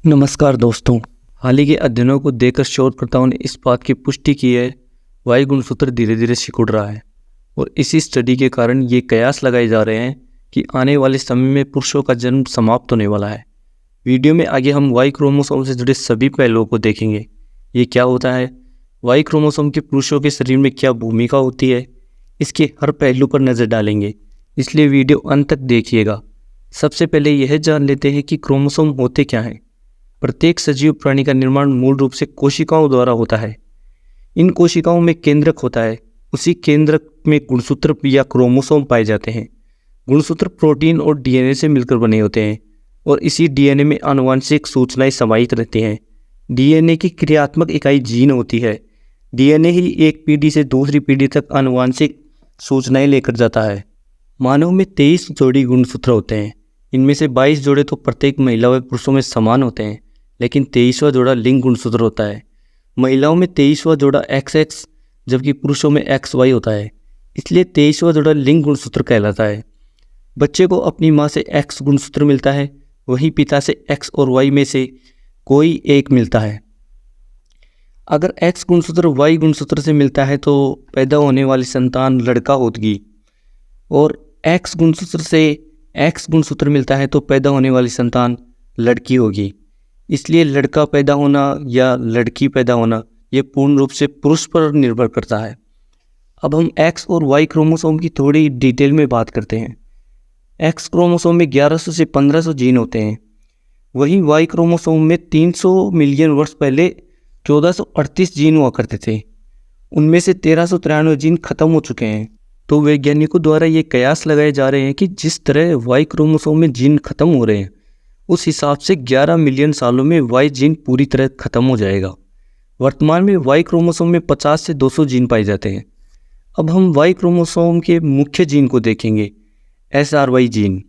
नमस्कार दोस्तों। हाल ही के अध्ययनों को देखकर शोधकर्ताओं ने इस बात की पुष्टि की है वायु गुणसूत्र धीरे धीरे सिकुड़ रहा है और इसी स्टडी के कारण ये कयास लगाए जा रहे हैं कि आने वाले समय में पुरुषों का जन्म समाप्त होने वाला है। वीडियो में आगे हम वाई क्रोमोसोम से जुड़े सभी पहलुओं को देखेंगे। ये क्या होता है, वाई क्रोमोसोम के पुरुषों के शरीर में क्या भूमिका होती है, इसके हर पहलू पर नज़र डालेंगे, इसलिए वीडियो अंत तक देखिएगा। सबसे पहले यह जान लेते हैं कि क्रोमोसोम होते क्या हैं। प्रत्येक सजीव प्राणी का निर्माण मूल रूप से कोशिकाओं द्वारा होता है। इन कोशिकाओं में केंद्रक होता है, उसी केंद्रक में गुणसूत्र या क्रोमोसोम पाए जाते हैं। गुणसूत्र प्रोटीन और डीएनए से मिलकर बने होते हैं और इसी डीएनए में आनुवंशिक सूचनाएं समाहित रहती हैं। डीएनए की क्रियात्मक इकाई जीन होती है। डीएनए ही एक पीढ़ी से दूसरी पीढ़ी तक आनुवंशिक सूचनाएं लेकर जाता है। मानव में 23 जोड़ी गुणसूत्र होते हैं। इनमें से 22 जोड़े तो प्रत्येक महिला व पुरुषों में समान होते हैं, लेकिन 23वां जोड़ा लिंग गुणसूत्र होता है। महिलाओं में 23वां जोड़ा XX जबकि पुरुषों में XY होता है, इसलिए 23वां जोड़ा लिंग गुणसूत्र कहलाता है। बच्चे को अपनी माँ से X गुणसूत्र मिलता है, वहीं पिता से X और Y में से कोई एक मिलता है। अगर X गुणसूत्र Y गुणसूत्र से मिलता है तो पैदा होने वाली संतान लड़का होगी, और X गुणसूत्र से X गुणसूत्र मिलता है तो पैदा होने वाली संतान लड़की होगी। इसलिए लड़का पैदा होना या लड़की पैदा होना ये पूर्ण रूप से पुरुष पर निर्भर करता है। अब हम X और Y क्रोमोसोम की थोड़ी डिटेल में बात करते हैं। X क्रोमोसोम में 1100 से 1500 जीन होते हैं, वहीं Y क्रोमोसोम में 300 मिलियन वर्ष पहले 1438 जीन हुआ करते थे। उनमें से 1393 जीन खत्म हो चुके हैं। तो वैज्ञानिकों द्वारा ये कयास लगाए जा रहे हैं कि जिस तरह Y क्रोमोसोम में जीन खत्म हो रहे हैं, उस हिसाब से 11 मिलियन सालों में Y जीन पूरी तरह खत्म हो जाएगा। वर्तमान में Y क्रोमोसोम में 50 से 200 जीन पाए जाते हैं। अब हम Y क्रोमोसोम के मुख्य जीन को देखेंगे। SRY gene.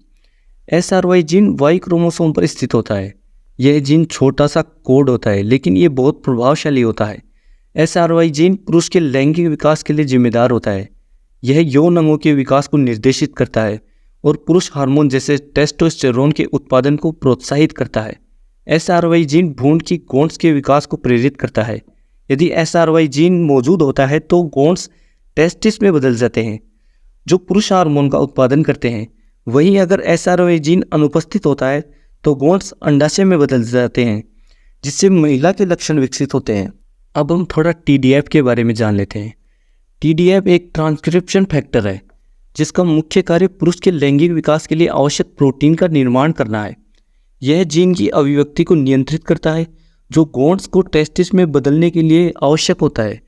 SRY gene Y chromosome पर स्थित होता है। यह जीन छोटा सा कोड होता है, लेकिन ये बहुत प्रभावशाली होता है। SRY जीन पुरुष के लैंगिक विकास के लिए जिम्मेदार होता है। यह यौन अंगों के विकास को निर्देशित करता है और पुरुष हार्मोन जैसे टेस्टोस्टेरोन के उत्पादन को प्रोत्साहित करता है। SRY जीन भ्रूण की गोंड्स के विकास को प्रेरित करता है। यदि SRY जीन मौजूद होता है तो गोंड्स टेस्टिस में बदल जाते हैं, जो पुरुष हार्मोन का उत्पादन करते हैं। वहीं अगर SRY जीन अनुपस्थित होता है तो गोंड्स अंडाशय में बदल जाते हैं, जिससे महिला के लक्षण विकसित होते हैं। अब हम थोड़ा TDF के बारे में जान लेते हैं। TDF एक ट्रांसक्रिप्शन फैक्टर है, जिसका मुख्य कार्य पुरुष के लैंगिक विकास के लिए आवश्यक प्रोटीन का निर्माण करना है। यह जीन की अभिव्यक्ति को नियंत्रित करता है, जो गोंड्स को टेस्टिस में बदलने के लिए आवश्यक होता है।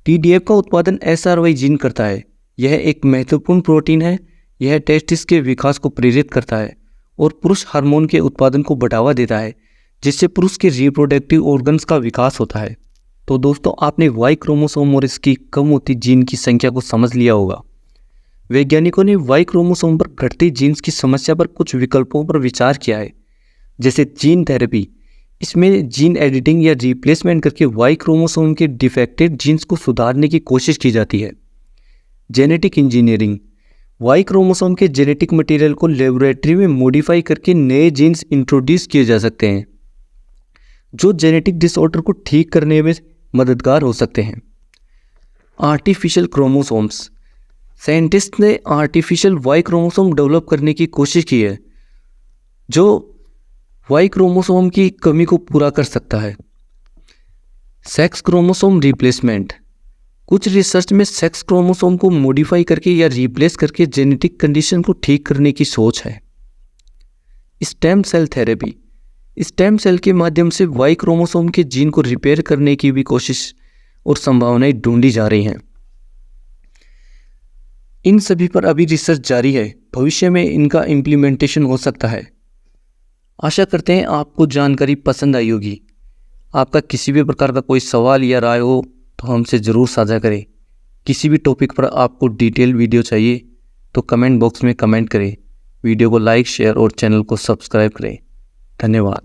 TDF का उत्पादन SRY जीन करता है। यह एक महत्वपूर्ण प्रोटीन है। यह टेस्टिस के विकास को प्रेरित करता है और पुरुष हार्मोन के उत्पादन को बढ़ावा देता है, जिससे पुरुष के रिप्रोडक्टिव ऑर्गन्स का विकास होता है। तो दोस्तों, आपने Y क्रोमोसोम और इसकी कम होती जीन की संख्या को समझ लिया होगा। वैज्ञानिकों ने Y क्रोमोसोम पर घटती जीन्स की समस्या पर कुछ विकल्पों पर विचार किया है, जैसे जीन थेरेपी। इसमें जीन एडिटिंग या रिप्लेसमेंट करके Y क्रोमोसोम के डिफेक्टेड जीन्स को सुधारने की कोशिश की जाती है। Genetic engineering. Y क्रोमोसोम के जेनेटिक मटेरियल को लेबोरेटरी में मॉडिफाई करके नए जीन्स इंट्रोड्यूस किए जा सकते हैं, जो जेनेटिक डिसऑर्डर को ठीक करने में मददगार हो सकते हैं। Artificial chromosomes. साइंटिस्ट ने आर्टिफिशियल Y क्रोमोसोम डेवलप करने की कोशिश की है, जो Y क्रोमोसोम की कमी को पूरा कर सकता है। Sex chromosome replacement. कुछ रिसर्च में सेक्स क्रोमोसोम को मॉडिफाई करके या रिप्लेस करके जेनेटिक कंडीशन को ठीक करने की सोच है। Stem cell therapy. Stem cell के माध्यम से Y क्रोमोसोम के जीन को रिपेयर करने की भी कोशिश और संभावनाएं ढूंढी जा रही हैं। इन सभी पर अभी रिसर्च जारी है। भविष्य में इनका इम्प्लीमेंटेशन हो सकता है। आशा करते हैं आपको जानकारी पसंद आई होगी। आपका किसी भी प्रकार का कोई सवाल या राय हो तो हमसे ज़रूर साझा करें। किसी भी टॉपिक पर आपको डिटेल वीडियो चाहिए तो कमेंट बॉक्स में कमेंट करें। वीडियो को लाइक, शेयर और चैनल को सब्सक्राइब करें। धन्यवाद।